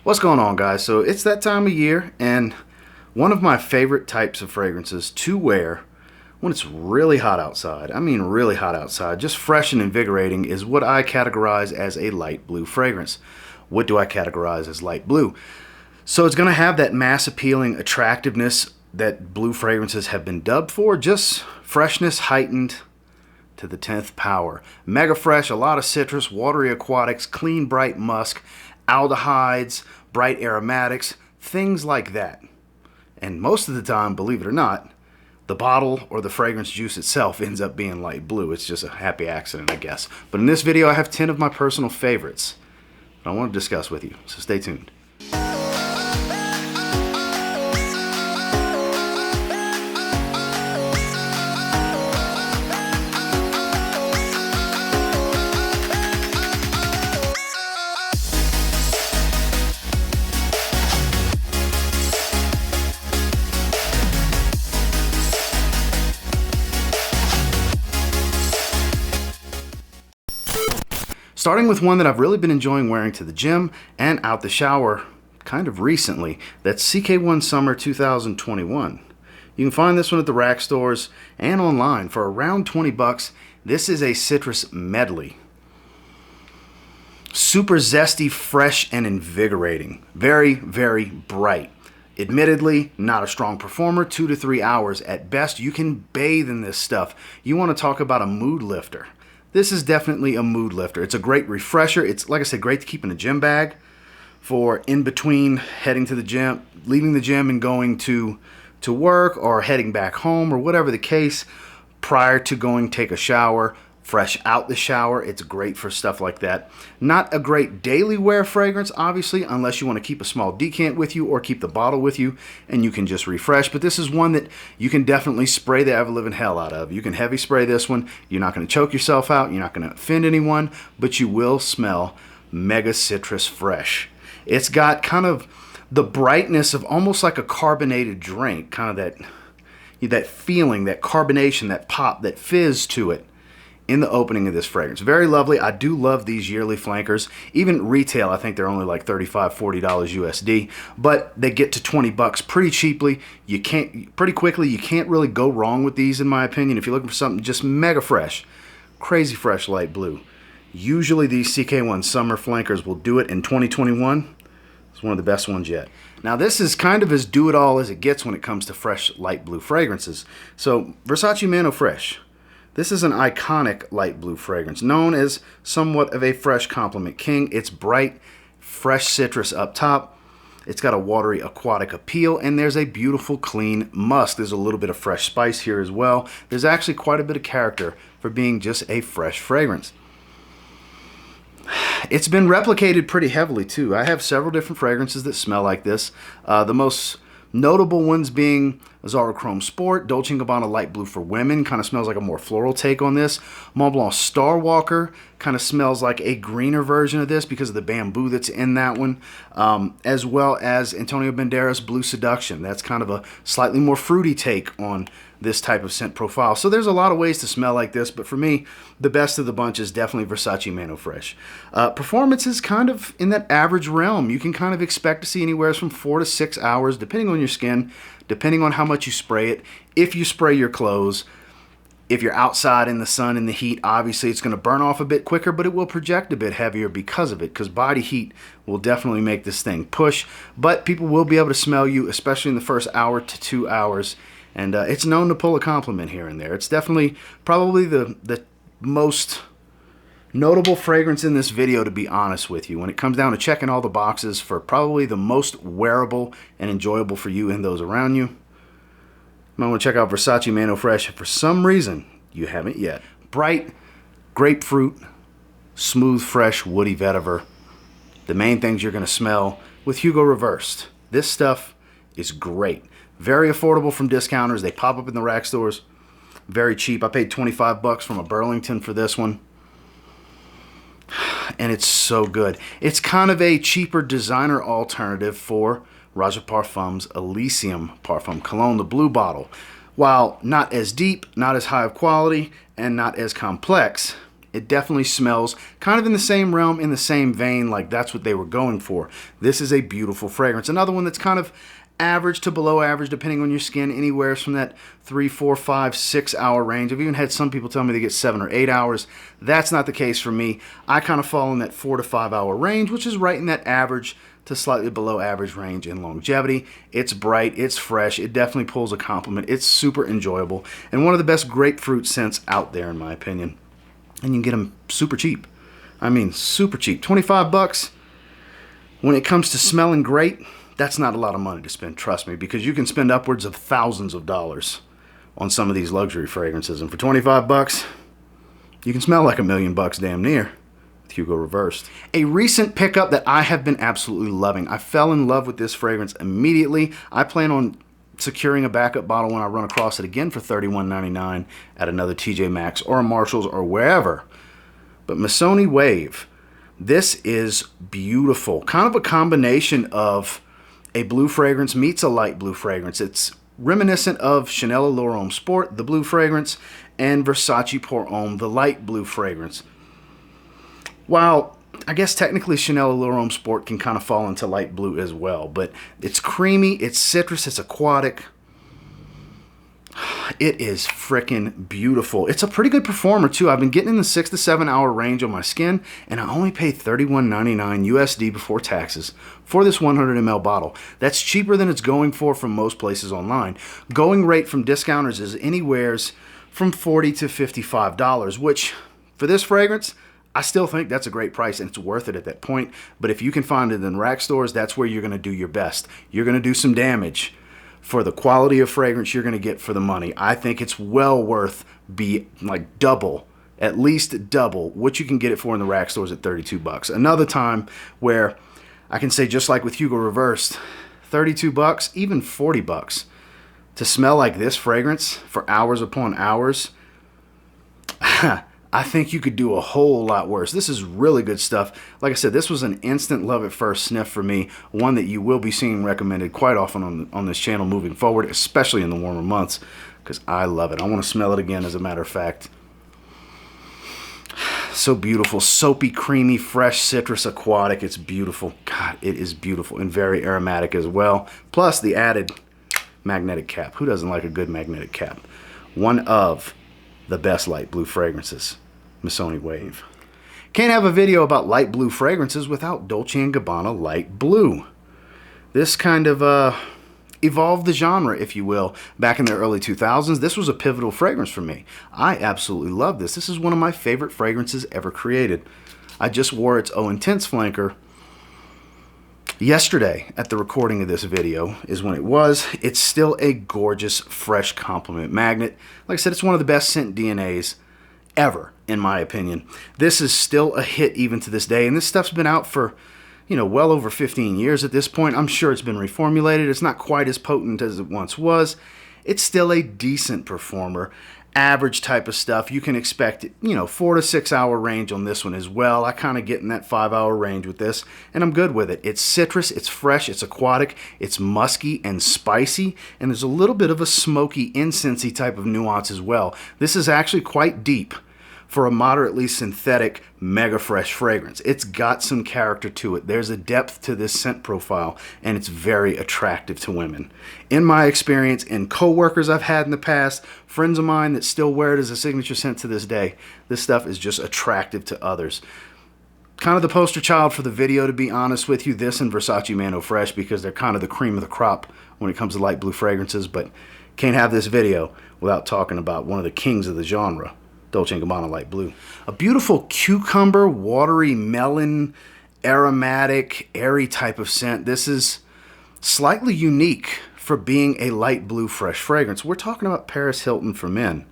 What's going on, guys? So it's that time of year, and one of my favorite types of fragrances to wear when it's really hot outside, I mean really hot outside, just fresh and invigorating, is what I categorize as a light blue fragrance. What do I categorize as light blue? So it's going to have that mass appealing attractiveness that blue fragrances have been dubbed for, just freshness heightened to the 10th power. Mega fresh, a lot of citrus, watery aquatics, clean bright musk, aldehydes, bright aromatics, things like that. And most of the time, believe it or not, the bottle or the fragrance juice itself ends up being light blue. It's just a happy accident, I guess. But in this video, I have 10 of my personal favorites that I want to discuss with you, so stay tuned. Starting with one that I've really been enjoying wearing to the gym and out the shower kind of recently. That's CK1 Summer 2021. You can find this one at the rack stores and online for around 20 bucks. This is a citrus medley. Super zesty, fresh, and invigorating. Very, very bright. Admittedly, not a strong performer, 2 to 3 hours at best. You can bathe in this stuff. You want to talk about a mood lifter. This is definitely a mood lifter. It's a great refresher. It's, like I said, great to keep in a gym bag for in between heading to the gym, leaving the gym and going to work, or heading back home, or whatever the case, prior to going take a shower, fresh out the shower. It's great for stuff like that. Not a great daily wear fragrance, obviously, unless you want to keep a small decant with you or keep the bottle with you and you can just refresh. But this is one that you can definitely spray the ever-living hell out of. You can heavy spray this one. You're not going to choke yourself out. You're not going to offend anyone, but you will smell mega citrus fresh. It's got kind of the brightness of almost like a carbonated drink, kind of that feeling, that carbonation, that pop, that fizz to it in the opening of this fragrance. Very lovely. I do love these yearly flankers. Even retail, I think they're only like $35, $40 USD, but they get to 20 bucks pretty cheaply. Pretty quickly. You can't really go wrong with these, in my opinion. If you're looking for something just mega fresh, crazy fresh light blue. Usually these CK1 summer flankers will do it in 2021. It's one of the best ones yet. Now this is kind of as do-it-all as it gets when it comes to fresh light blue fragrances. So Versace Man Eau Fraiche. This is an iconic light blue fragrance, known as somewhat of a fresh compliment king. It's bright, fresh citrus up top. It's got a watery aquatic appeal, and there's a beautiful clean musk. There's a little bit of fresh spice here as well. There's actually quite a bit of character for being just a fresh fragrance. It's been replicated pretty heavily too. I have several different fragrances that smell like this. The most notable ones being Zara Chrome Sport, Dolce & Gabbana Light Blue for Women, kind of smells like a more floral take on this. Mont Blanc Star Walker kind of smells like a greener version of this because of the bamboo that's in that one, as well as Antonio Banderas Blue Seduction. That's kind of a slightly more fruity take on this type of scent profile. So there's a lot of ways to smell like this, but for me, the best of the bunch is definitely Versace Man Eau Fraiche. Performance is kind of in that average realm. You can kind of expect to see anywhere from 4 to 6 hours, depending on your skin, depending on how much you spray it. If you spray your clothes, if you're outside in the sun, in the heat, obviously it's going to burn off a bit quicker, but it will project a bit heavier because of it, because body heat will definitely make this thing push. But people will be able to smell you, especially in the first hour to 2 hours. And it's known to pull a compliment here and there. It's definitely probably the most notable fragrance in this video, to be honest with you. When it comes down to checking all the boxes for probably the most wearable and enjoyable for you and those around you, you might want to check out Versace Man Eau Fraiche if for some reason you haven't yet. Bright, grapefruit, smooth, fresh, woody vetiver. The main things you're going to smell with Hugo Reversed. This stuff is great. Very affordable from discounters. They pop up in the rack stores. Very cheap. I paid 25 bucks from a Burlington for this one. And it's so good. It's kind of a cheaper designer alternative for Roger Parfum's Elysium Parfum Cologne, the blue bottle. While not as deep, not as high of quality, and not as complex, It definitely smells kind of in the same realm, in the same vein, like that's what they were going for. This is a beautiful fragrance. Another one that's kind of average to below average, depending on your skin, anywhere from that 3, 4, 5, 6 hour range. I've even had some people tell me they get 7 or 8 hours. That's not the case for me. I kind of fall in that 4 to 5 hour range, which is right in that average to slightly below average range in longevity. It's bright, it's fresh, it definitely pulls a compliment. It's super enjoyable, and one of the best grapefruit scents out there, in my opinion. And you can get them super cheap. I mean, super cheap. 25 bucks. When it comes to smelling great, that's not a lot of money to spend, trust me, because you can spend upwards of thousands of dollars on some of these luxury fragrances, and for 25 bucks, you can smell like $1 million damn near with Hugo Reversed. A recent pickup that I have been absolutely loving. I fell in love with this fragrance immediately. I plan on securing a backup bottle when I run across it again for $31.99 at another TJ Maxx or a Marshall's or wherever. But Missoni Wave, this is beautiful. Kind of a combination of a blue fragrance meets a light blue fragrance. It's reminiscent of Chanel Allure Homme Sport, the blue fragrance, and Versace Pour Homme, the light blue fragrance. While I guess technically Chanel Allure Homme Sport can kind of fall into light blue as well, but it's creamy, it's citrus, it's aquatic. It is freaking beautiful. It's a pretty good performer too. I've been getting in the 6 to 7 hour range on my skin, and I only paid $31.99 USD before taxes for this 100 ml bottle. That's cheaper than it's going for from most places online. Going rate from discounters is anywheres from $40 to $55, which for this fragrance, I still think that's a great price and it's worth it at that point. But if you can find it in rack stores, that's where you're going to do your best. You're going to do some damage for the quality of fragrance you're going to get for the money. I think it's well worth like double, at least double what you can get it for in the rack stores at 32 bucks. Another time where I can say, just like with Hugo Reversed, 32 bucks, even 40 bucks to smell like this fragrance for hours upon hours. I think you could do a whole lot worse. This is really good stuff. Like I said, this was an instant love at first sniff for me, one that you will be seeing recommended quite often on this channel moving forward, especially in the warmer months, because I love it. I want to smell it again, as a matter of fact. So beautiful, soapy, creamy, fresh, citrus, aquatic. It's beautiful. God, it is beautiful, and very aromatic as well. Plus the added magnetic cap. Who doesn't like a good magnetic cap? One of the best light blue fragrances, Missoni Wave. Can't have a video about light blue fragrances without Dolce & Gabbana Light Blue. This kind of evolved the genre, if you will, back in the early 2000s. This was a pivotal fragrance for me. I absolutely love this. This is one of my favorite fragrances ever created. I just wore its Oh Intense flanker yesterday at the recording of this video is when it was. It's still a gorgeous, fresh compliment magnet. Like I said, it's one of the best scent DNAs ever, in my opinion. This is still a hit even to this day, and this stuff's been out for, well over 15 years at this point. I'm sure it's been reformulated. It's not quite as potent as it once was. It's still a decent performer. Average type of stuff. You can expect, 4 to 6 hour range on this one as well. I kind of get in that 5 hour range with this, and I'm good with it. It's citrus, it's fresh, it's aquatic, it's musky and spicy, and there's a little bit of a smoky, incensey type of nuance as well. This is actually quite deep for a moderately synthetic, mega fresh fragrance. It's got some character to it. There's a depth to this scent profile, and it's very attractive to women. In my experience, and co-workers I've had in the past, friends of mine that still wear it as a signature scent to this day, this stuff is just attractive to others. Kind of the poster child for the video, to be honest with you, this and Versace Man Eau Fraiche, because they're kind of the cream of the crop when it comes to light blue fragrances, but can't have this video without talking about one of the kings of the genre, Dolce & Gabbana Light Blue. A beautiful cucumber, watery, melon, aromatic, airy type of scent. This is slightly unique for being a light blue fresh fragrance. We're talking about Paris Hilton for men.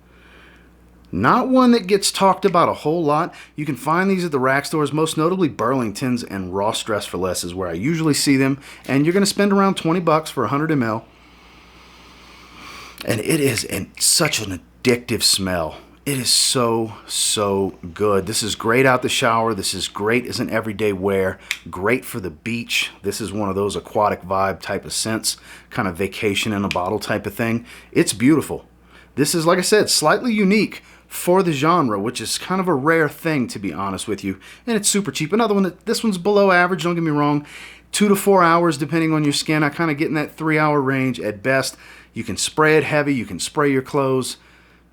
Not one that gets talked about a whole lot. You can find these at the rack stores, most notably Burlington's and Ross Dress for Less is where I usually see them. And you're going to spend around 20 bucks for 100 ml. And it is such an addictive smell. It is so good. This is great out the shower. This is great as an everyday wear. Great for the beach. This is one of those aquatic vibe type of scents, kind of vacation in a bottle type of thing. It's beautiful. This is, like I said, slightly unique for the genre, which is kind of a rare thing, to be honest with you. And it's super cheap. Another one, this one's below average, don't get me wrong. 2 to 4 hours depending on your skin. I kind of get in that 3-hour range at best. You can spray it heavy, you can spray your clothes.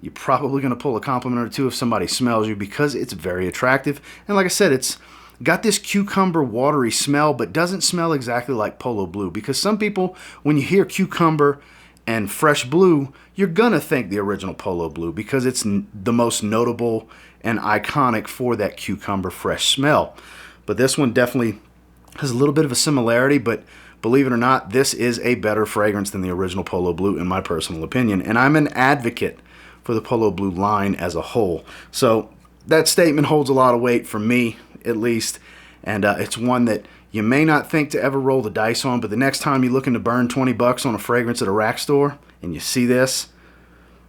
You're probably going to pull a compliment or two if somebody smells you because it's very attractive. And like I said, it's got this cucumber watery smell, but doesn't smell exactly like Polo Blue. Because some people, when you hear cucumber and fresh blue, you're going to think the original Polo Blue because it's the most notable and iconic for that cucumber fresh smell. But this one definitely has a little bit of a similarity, but believe it or not, this is a better fragrance than the original Polo Blue in my personal opinion. And I'm an advocate for the Polo Blue line as a whole. So that statement holds a lot of weight for me, at least. And it's one that you may not think to ever roll the dice on, but the next time you're looking to burn 20 bucks on a fragrance at a rack store and you see this,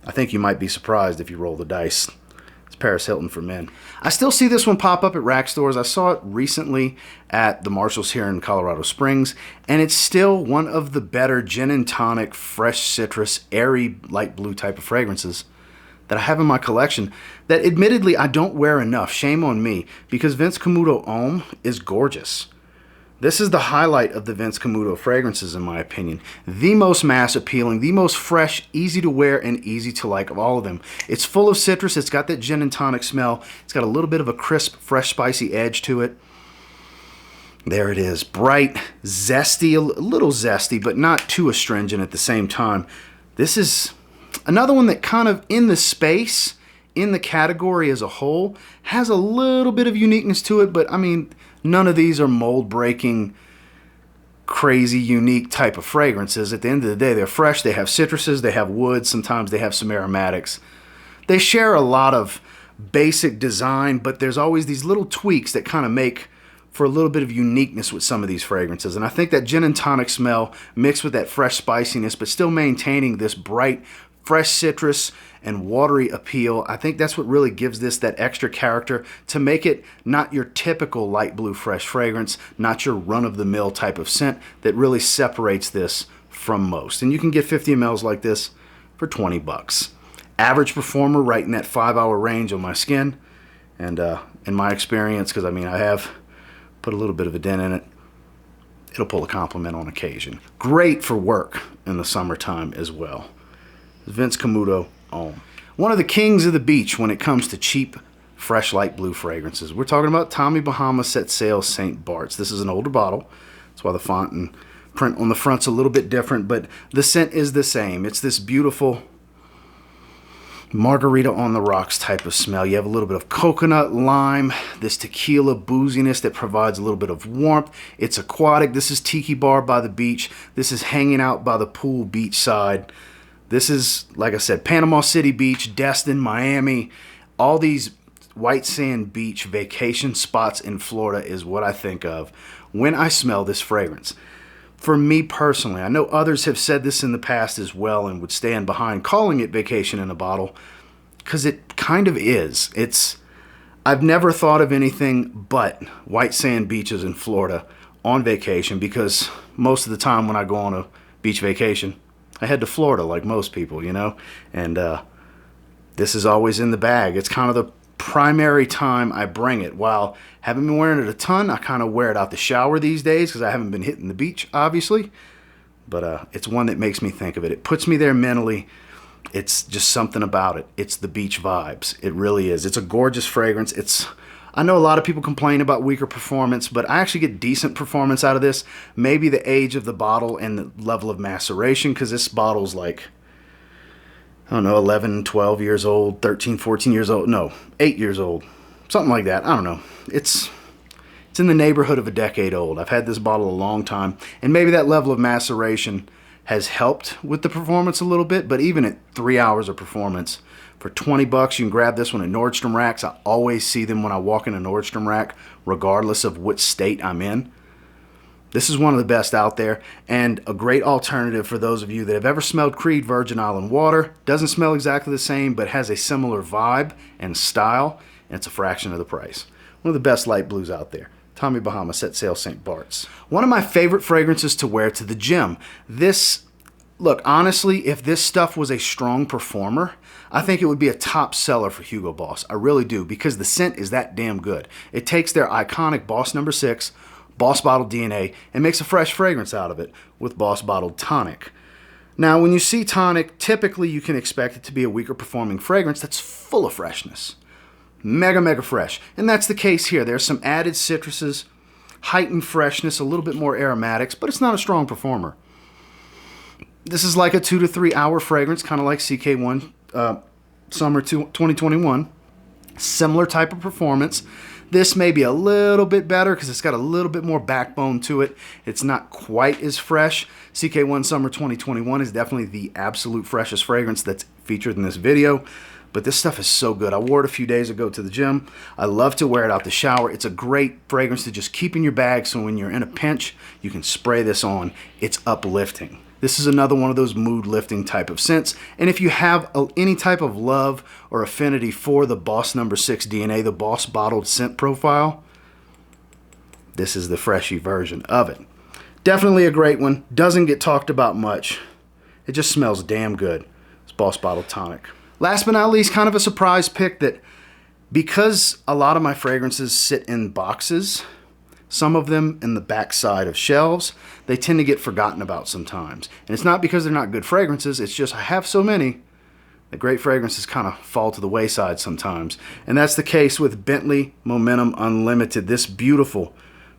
I think you might be surprised if you roll the dice. It's Paris Hilton for men. I still see this one pop up at rack stores. I saw it recently at the Marshalls here in Colorado Springs, and it's still one of the better gin and tonic, fresh citrus, airy, light blue type of fragrances that I have in my collection that admittedly I don't wear enough. Shame on me, because Vince Camuto Homme is gorgeous. This is the highlight of the Vince Camuto fragrances in my opinion. The most mass appealing, the most fresh, easy to wear, and easy to like of all of them. It's full of citrus, it's got that gin and tonic smell, it's got a little bit of a crisp, fresh, spicy edge to it. There it is, bright, zesty, a little zesty, but not too astringent at the same time. This is another one that kind of in the space, in the category as a whole, has a little bit of uniqueness to it, but I mean, none of these are mold-breaking, crazy, unique type of fragrances. At the end of the day, they're fresh, they have citruses, they have wood, sometimes they have some aromatics. They share a lot of basic design, but there's always these little tweaks that kind of make for a little bit of uniqueness with some of these fragrances. And I think that gin and tonic smell mixed with that fresh spiciness, but still maintaining this bright, fresh citrus and watery appeal, I think that's what really gives this that extra character to make it not your typical light blue fresh fragrance, not your run-of-the-mill type of scent that really separates this from most. And you can get 50 mLs like this for 20 bucks. Average performer right in that 5-hour range on my skin. And in my experience, because I mean I have put a little bit of a dent in it, it'll pull a compliment on occasion. Great for work in the summertime as well. Vince Camuto Homme. One of the kings of the beach when it comes to cheap, fresh light blue fragrances. We're talking about Tommy Bahama Set Sail St. Barts. This is an older bottle. That's why the font and print on the front's a little bit different, but the scent is the same. It's this beautiful margarita on the rocks type of smell. You have a little bit of coconut, lime, this tequila booziness that provides a little bit of warmth. It's aquatic. This is tiki bar by the beach. This is hanging out by the pool beach side. This is, like I said, Panama City Beach, Destin, Miami. All these white sand beach vacation spots in Florida is what I think of when I smell this fragrance. For me personally, I know others have said this in the past as well and would stand behind calling it vacation in a bottle, because it kind of is. I've never thought of anything but white sand beaches in Florida on vacation, because most of the time when I go on a beach vacation, I head to Florida like most people, you know, and this is always in the bag. It's kind of the primary time I bring it. While haven't been wearing it a ton, I kind of wear it out the shower these days because I haven't been hitting the beach, obviously. But it's one that makes me think of it. It puts me there mentally. It's just something about it. It's the beach vibes. It really is. It's a gorgeous fragrance. I know a lot of people complain about weaker performance, but I actually get decent performance out of this. Maybe the age of the bottle and the level of maceration, because this bottle's like, I don't know, 11, 12 years old, 13, 14 years old. No, 8 years old. Something like that. I don't know. It's in the neighborhood of a decade old. I've had this bottle a long time, and maybe that level of maceration has helped with the performance a little bit, but even at 3 hours of performance, for 20 bucks, you can grab this one at Nordstrom racks. I always see them when I walk in a Nordstrom rack, regardless of what state I'm in. This is one of the best out there, and a great alternative for those of you that have ever smelled Creed Virgin Island Water. Doesn't smell exactly the same, but has a similar vibe and style, and it's a fraction of the price. One of the best light blues out there. Tommy Bahama Set Sail St. Barts. One of my favorite fragrances to wear to the gym. This Look, honestly, if this stuff was a strong performer, I think it would be a top seller for Hugo Boss. I really do, because the scent is that damn good. It takes their iconic Boss No. 6, Boss Bottled DNA, and makes a fresh fragrance out of it with Boss Bottled Tonic. Now, when you see Tonic, typically you can expect it to be a weaker performing fragrance that's full of freshness. Mega, mega fresh. And that's the case here. There's some added citruses, heightened freshness, a little bit more aromatics, but it's not a strong performer. This is like a 2 to 3 hour fragrance, kind of like CK1 Summer 2021. Similar type of performance. This may be a little bit better because it's got a little bit more backbone to it. It's not quite as fresh. CK1 Summer 2021 is definitely the absolute freshest fragrance that's featured in this video. But this stuff is so good. I wore it a few days ago to the gym. I love to wear it out the shower. It's a great fragrance to just keep in your bag, so when you're in a pinch, you can spray this on. It's uplifting. This is another one of those mood lifting type of scents. And if you have any type of love or affinity for the Boss No. 6 DNA, the Boss Bottled Scent Profile, this is the freshy version of it. Definitely a great one. Doesn't get talked about much. It just smells damn good. It's Boss Bottled Tonic. Last but not least, kind of a surprise pick that, because a lot of my fragrances sit in boxes, some of them in the back side of shelves, they tend to get forgotten about sometimes. And it's not because they're not good fragrances, it's just I have so many that great fragrances kind of fall to the wayside sometimes. And that's the case with Bentley Momentum Unlimited, this beautiful,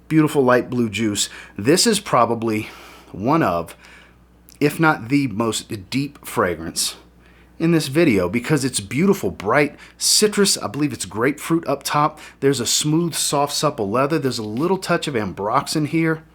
beautiful light blue juice. This is probably one of, if not the most deep fragrance in this video, because it's beautiful, bright citrus. I believe it's grapefruit up top. There's a smooth, soft, supple leather. There's a little touch of ambroxan here.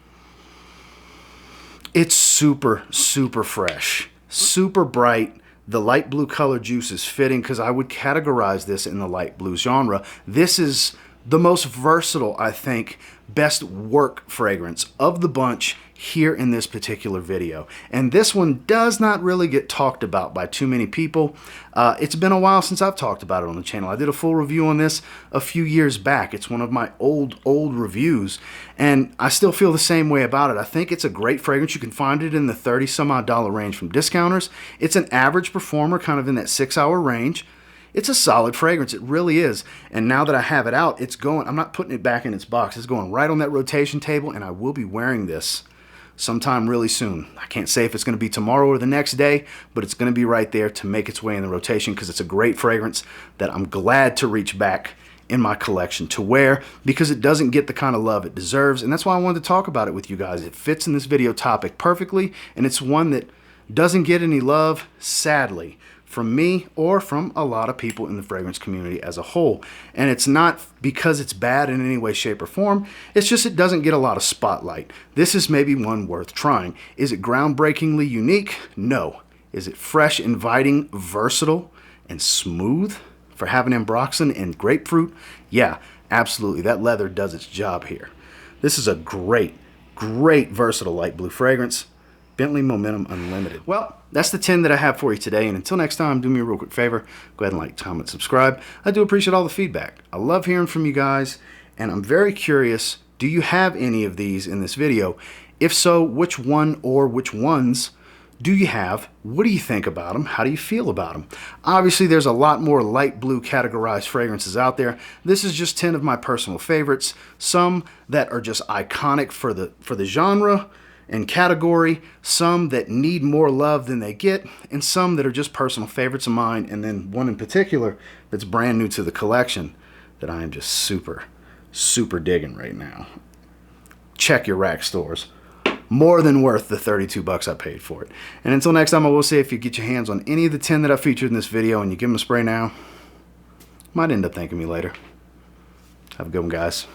It's super, super fresh, super bright. The light blue color juice is fitting because I would categorize this in the light blue genre. This is the most versatile, I think, best work fragrance of the bunch here in this particular video. And this one does not really get talked about by too many people. It's been a while since I've talked about it on the channel. I did a full review on this a few years back. It's one of my old reviews, and I still feel the same way about it. I think it's a great fragrance. You can find it in the $30 some odd range from discounters. It's an average performer, kind of in that 6 hour range. It's a solid fragrance, it really is. And now that I have it out, it's going, I'm not putting it back in its box. It's going right on that rotation table, and I will be wearing this sometime really soon. I can't say if it's going to be tomorrow or the next day, but it's going to be right there to make its way in the rotation, because it's a great fragrance that I'm glad to reach back in my collection to wear, because it doesn't get the kind of love it deserves. And that's why I wanted to talk about it with you guys. It fits in this video topic perfectly, and it's one that doesn't get any love, sadly, from me or from a lot of people in the fragrance community as a whole. And it's not because it's bad in any way, shape, or form. It's just it doesn't get a lot of spotlight. This is maybe one worth trying. Is it groundbreakingly unique? No. Is it fresh, inviting, versatile, and smooth for having ambroxan and grapefruit? Yeah, absolutely. That leather does its job here. This is a great, great versatile light blue fragrance. Bentley Momentum Unlimited. Well, that's the 10 that I have for you today. And until next time, do me a real quick favor. Go ahead and like, comment, subscribe. I do appreciate all the feedback. I love hearing from you guys. And I'm very curious, do you have any of these in this video? If so, which one or which ones do you have? What do you think about them? How do you feel about them? Obviously, there's a lot more light blue categorized fragrances out there. This is just 10 of my personal favorites. Some that are just iconic for the genre and category, some that need more love than they get, and some that are just personal favorites of mine, and then one in particular that's brand new to the collection that I am just super, super digging right now. Check your rack stores. More than worth the 32 bucks I paid for it. And until next time, I will say, if you get your hands on any of the 10 that I featured in this video and you give them a spray now, you might end up thanking me later. Have a good one, guys.